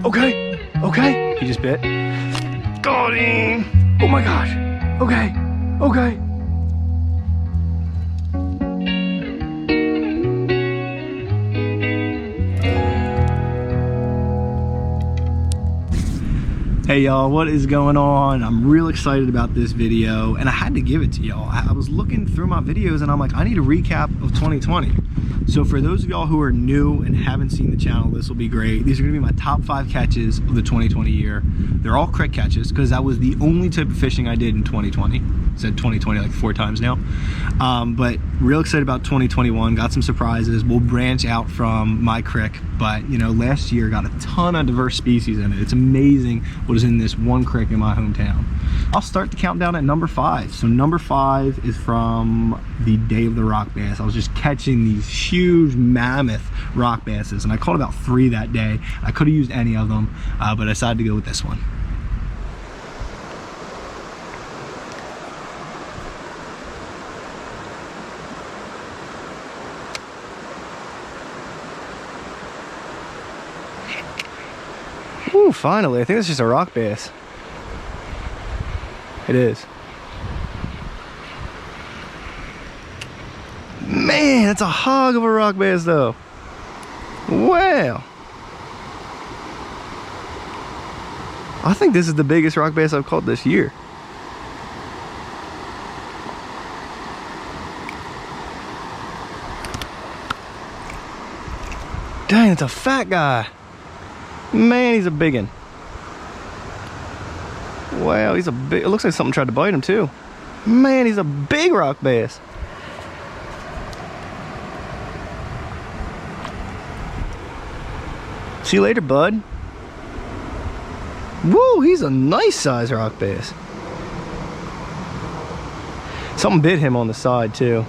Okay, okay. He just bit. Got him. Oh my gosh. Okay, okay. Hey y'all, what is going on? I'm real excited about this video and I had to give it to y'all. I was looking through my videos and I'm like, I need a recap of 2020. So for those of y'all who are new and haven't seen the channel, this will be great. These are gonna be my top 5 catches of the 2020 year. They're all crick catches because that was the only type of fishing I did in 2020. Said 2020 like 4 times now. But real excited about 2021. Got some surprises. We'll branch out from my crick, but you know, last year got a ton of diverse species in it. It's amazing what is in this one crick in my hometown. I'll start the countdown at number 5. So number 5 is from the day of the rock bass. I was just catching these huge mammoth rock basses and I caught about 3 that day. I could have used any of them, but I decided to go with this one. Ooh, finally, I think it's just a rock bass. It is. Man, that's a hog of a rock bass though. Wow. I think this is the biggest rock bass I've caught this year. Dang, it's a fat guy. Man, he's a biggin. Wow, he's a big, it looks like something tried to bite him too. Man, he's a big rock bass. See you later, bud. Woo, he's a nice size rock bass. Something bit him on the side too.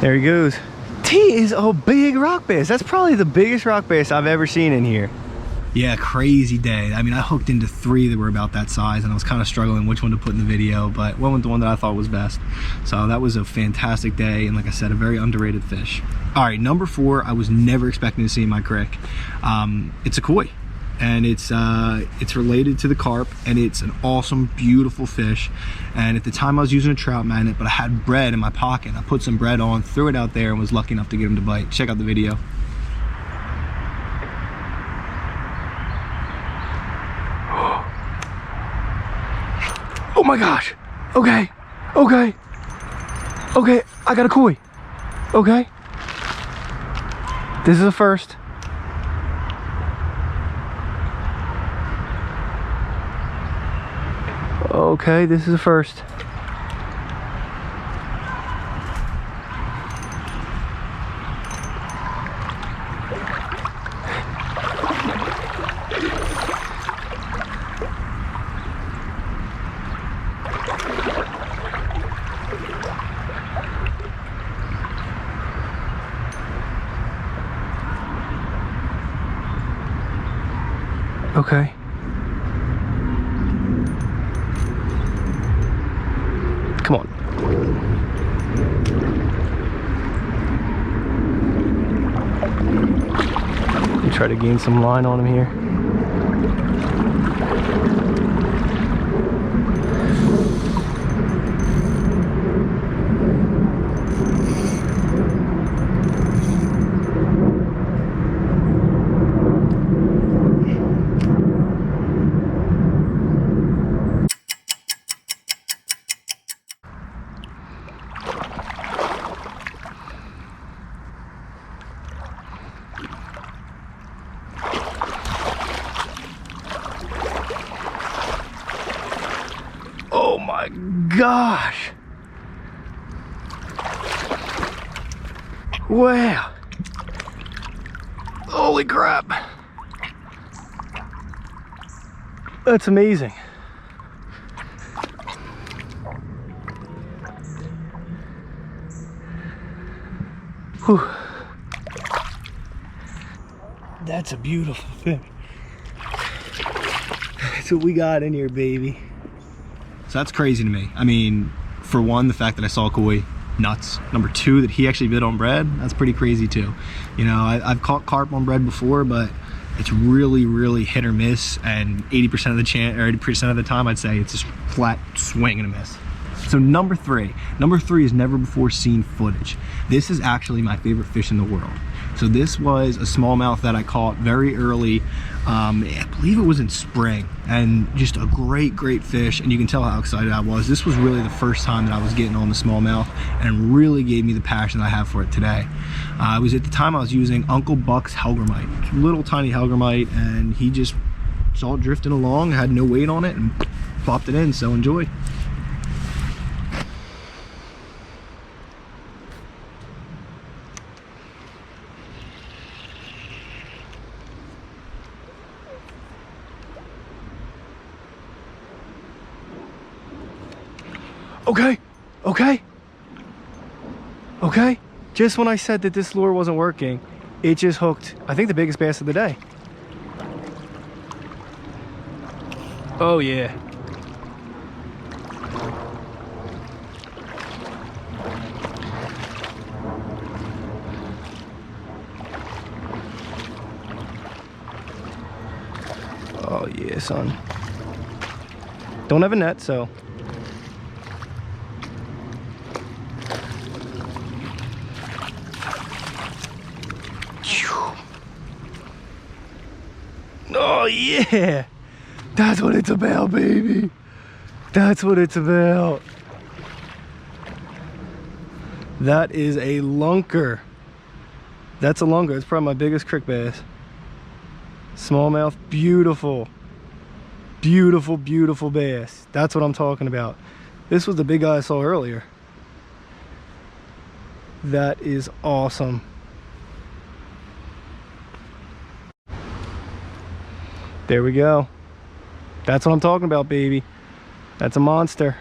There he goes. He is a big rock bass. That's probably the biggest rock bass I've ever seen in here. Yeah, crazy day. I mean, I hooked into 3 that were about that size and I was kind of struggling which one to put in the video, but went with the one that I thought was best. So that was a fantastic day and like I said, a very underrated fish. All right, number 4, I was never expecting to see in my crick. It's a koi. And it's related to the carp and it's an awesome, beautiful fish. And at the time I was using a trout magnet, but I had bread in my pocket. I put some bread on, threw it out there and was lucky enough to get him to bite. Check out the video. Oh my gosh. Okay. Okay. Okay, I got a koi. Okay. This is a first. Okay, this is a first. Okay. Come on. Let me try to gain some line on him here. Oh my gosh. Wow. Holy crap. That's amazing. Whew. That's a beautiful fish. That's what we got in here, baby. So that's crazy to me. I mean, for one, the fact that I saw koi, nuts. Number 2, that he actually bit on bread, that's pretty crazy too. You know, I've caught carp on bread before, but it's really hit or miss, and 80% of the 80% of the time, I'd say it's just flat swing and a miss. So number 3 is never before seen footage. This is actually my favorite fish in the world. So this was a smallmouth that I caught very early. I believe it was in spring, and just a great fish, and you can tell how excited I was. This was really the first time that I was getting on the smallmouth, and really gave me the passion I have for it today. It was at the time I was using Uncle Buck's Hellgrammite, little tiny Hellgrammite, and he just saw it drifting along, had no weight on it, and plopped it in, so enjoy. Okay. Just when I said that this lure wasn't working, it just hooked, I think, the biggest bass of the day. Oh yeah. Oh yeah, son. Don't have a net, so. Oh yeah, that's what it's about, baby. That's what it's about. That is a lunker. That's a lunker. It's probably my biggest crick bass. Smallmouth, beautiful bass. That's what I'm talking about. This was the big guy I saw earlier. That is awesome. There we go. That's what I'm talking about, baby. That's a monster.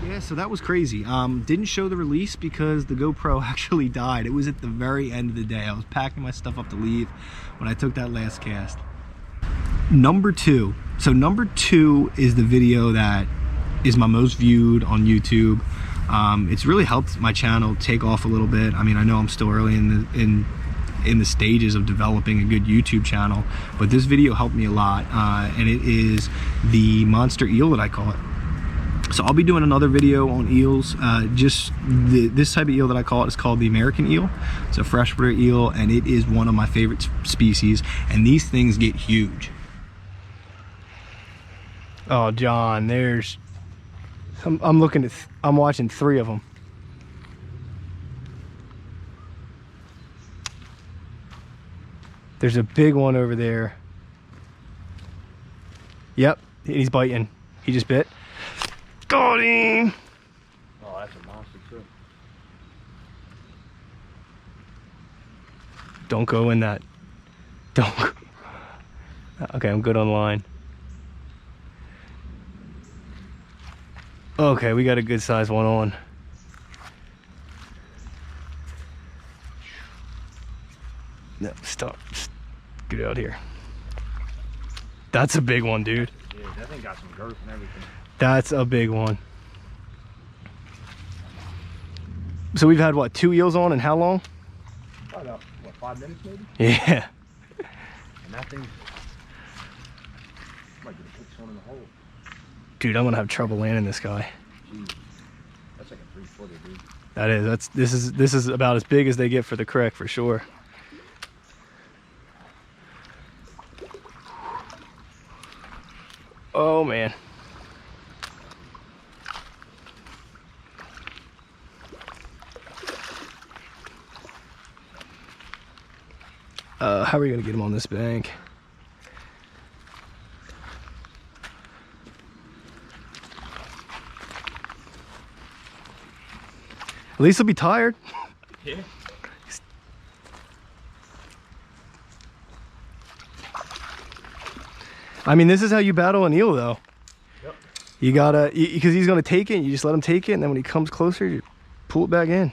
Yeah, so that was crazy. Didn't show the release because the GoPro actually died. It was at the very end of the day. I was packing my stuff up to leave when I took that last cast. Number 2. So number 2 is the video that is my most viewed on YouTube. It's really helped my channel take off a little bit. I mean, I know I'm still early in the stages of developing a good YouTube channel, but this video helped me a lot, and it is the monster eel that I caught. So I'll be doing another video on eels. This type of eel that I caught is called the American eel. It's a freshwater eel, and it is one of my favorite species, and these things get huge. Oh, John, there's I'm watching 3 of them. There's a big one over there. Yep, he's biting. He just bit. Got him! Oh, that's a monster too. Don't go in that. Don't go. Okay, I'm good on line. Okay, we got a good size one on. No, stop. Just get out here. That's a big one, dude. Yeah, that thing got some girth and everything. That's a big one. So we've had, what, 2 eels on, and how long? Probably about, what, 5 minutes maybe? Yeah. And that thing might get a kick one in the hole. Dude, I'm gonna have trouble landing this guy. Jeez. That's like a 3-footer, dude. That is. This is about as big as they get for the creek, for sure. Oh man. How are we gonna get him on this bank? At least he'll be tired. Yeah. I mean, this is how you battle an eel, though. Yep. You gotta, because he's gonna take it, you just let him take it, and then when he comes closer, you pull it back in.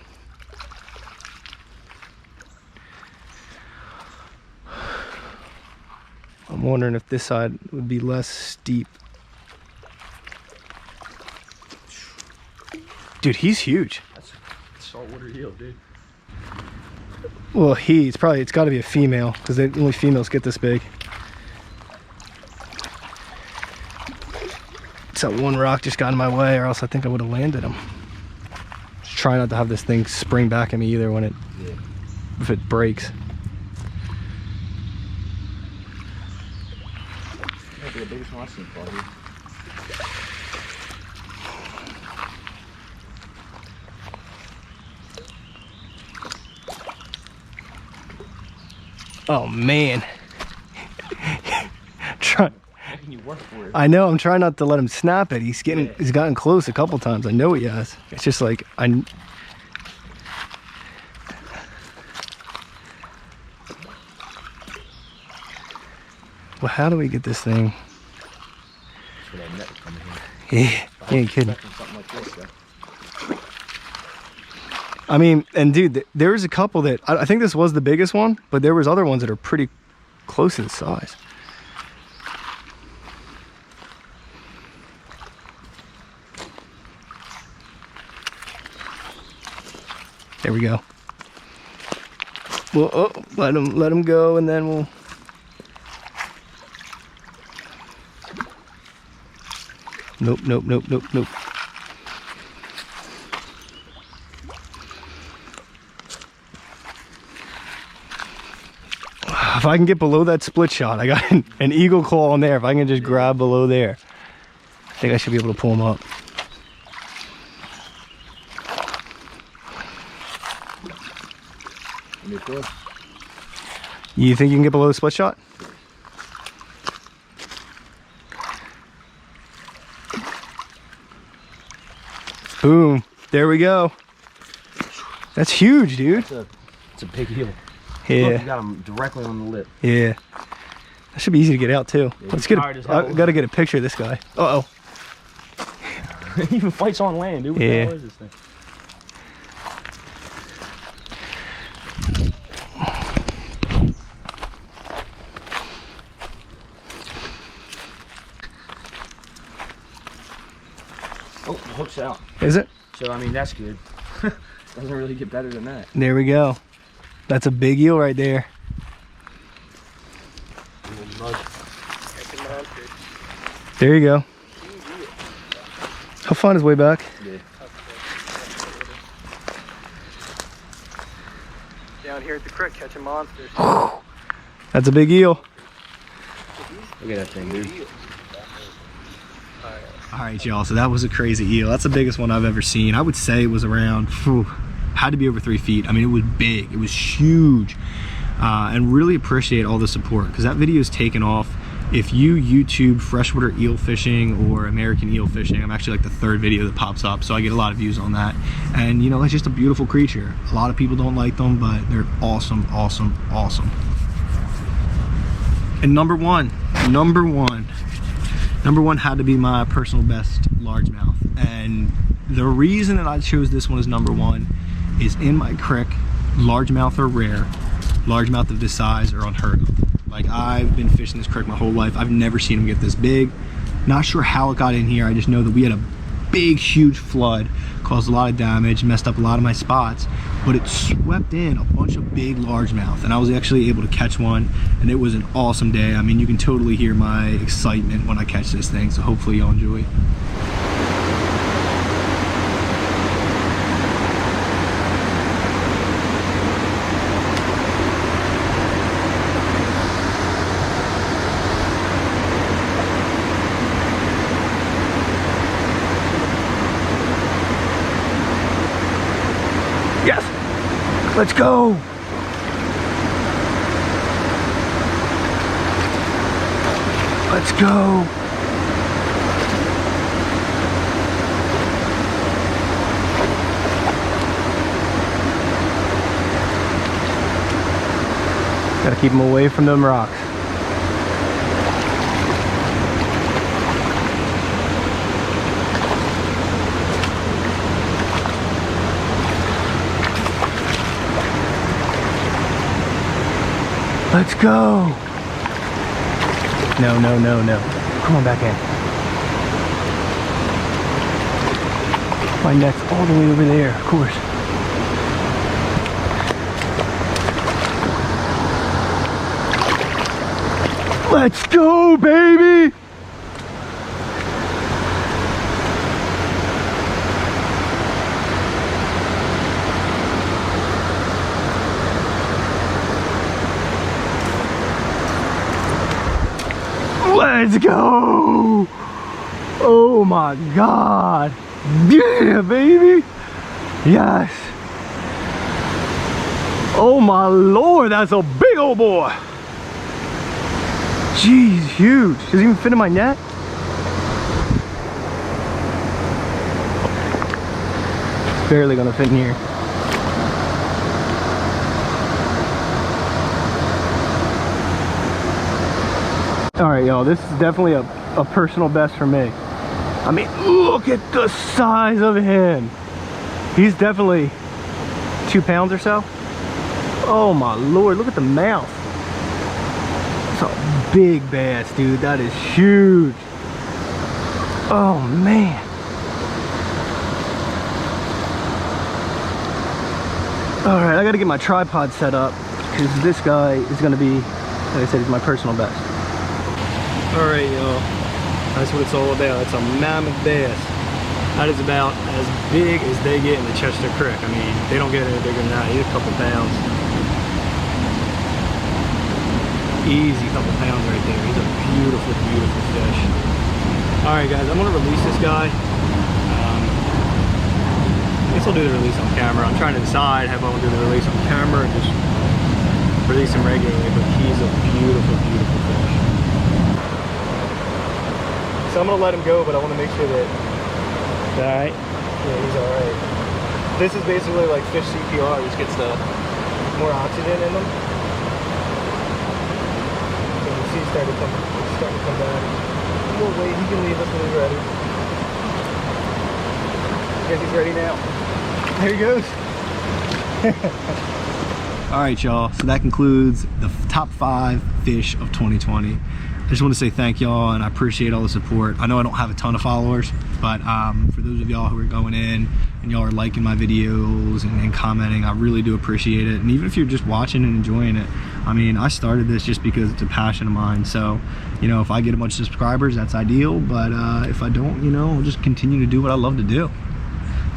I'm wondering if this side would be less steep. Dude, he's huge. That's saltwater eel, dude. Well, it's got to be a female because only females get this big. It's that one rock just got in my way, or else I think I would have landed him. Just try not to have this thing spring back at me either when if it breaks. Might be the biggest one I've seen, probably. Oh man. Making you work for it. I know, I'm trying not to let him snap it. He's gotten close a couple times. I know he has. It's just like well, how do we get this thing? That's where that net was coming in. Yeah, you ain't kidding. Something like this, though. I mean, and dude, there was a couple that I think this was the biggest one, but there was other ones that are pretty close to the size. There we go. Well, oh, let him go, and then we'll. Nope. If I can get below that split shot, I got an eagle claw on there. If I can just grab below there, I think I should be able to pull him up. You think you can get below the split shot? Boom. There we go. That's huge, dude. It's a big eel. Yeah. Look, you got him directly on the lip. Yeah. That should be easy to get out too. Yeah, Let's get I gotta get a picture of this guy. Uh-oh. He even fights on land, dude. What the hell is this thing? Oh, the hook's out. Is it? So, I mean, that's good. Doesn't really get better than that. There we go. That's a big eel right there. There you go. He'll find his way back. Yeah. Down here at the creek catching monsters. That's a big eel. Look at that thing, dude. All right, y'all, so that was a crazy eel. That's the biggest one I've ever seen. I would say it was around, had to be over 3 feet. I mean, it was big, it was huge. And really appreciate all the support because that video is taken off. If you YouTube freshwater eel fishing or American eel fishing, I'm actually like the 3rd video that pops up, so I get a lot of views on that. And you know, it's just a beautiful creature. A lot of people don't like them, but they're awesome, awesome, awesome. And number one had to be my personal best largemouth. And the reason that I chose this one as number 1 is in my creek, largemouth are rare. Largemouth of this size are unheard of. Like, I've been fishing this creek my whole life. I've never seen them get this big. Not sure how it got in here. I just know that we had a big, huge flood, caused a lot of damage, messed up a lot of my spots, but it swept in a bunch of big largemouth, and I was actually able to catch one, and it was an awesome day. I mean, you can totally hear my excitement when I catch this thing, so hopefully y'all enjoy. Yes! Let's go! Let's go! Gotta keep them away from them rocks. Let's go. No, no, no, no. Come on back in. My net's all the way over there, of course. Let's go, baby! Let's go! Oh my God! Yeah, baby! Yes! Oh my Lord, that's a big old boy! Jeez, huge. Does it even fit in my net? It's barely gonna fit in here. Alright, y'all, this is definitely a personal best for me. I mean, look at the size of him. He's definitely 2 pounds or so. Oh my Lord, look at the mouth. That's a big bass, dude. That is huge. Oh man. Alright, I gotta get my tripod set up because this guy is gonna be, like I said, he's my personal best. Alright, y'all. That's what it's all about. It's a Mammoth Bass. That is about as big as they get in the Chester Creek. I mean, they don't get any bigger than that. He's a couple pounds. Easy couple pounds right there. He's a beautiful, beautiful fish. Alright guys, I'm going to release this guy. I guess I'll do the release on camera. I'm trying to decide if I want to do the release on camera or just release him regularly, but he's a beautiful, beautiful fish. So I'm going to let him go, but I want to make sure that... Alright? Yeah, he's alright. This is basically like fish CPR. He just gets the more oxygen in them. So you see he's starting to come back. We'll wait, he can leave us when he's ready. I guess he's ready now. There he goes. Alright y'all, so that concludes the top 5 fish of 2020. I just want to say thank y'all and I appreciate all the support. I know I don't have a ton of followers, but for those of y'all who are going in and y'all are liking my videos and commenting, I really do appreciate it. And even if you're just watching and enjoying it, I mean, I started this just because it's a passion of mine. So, you know, if I get a bunch of subscribers, that's ideal. But if I don't, you know, I'll just continue to do what I love to do.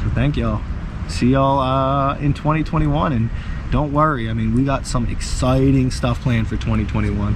So thank y'all. See y'all in 2021. And don't worry, I mean, we got some exciting stuff planned for 2021.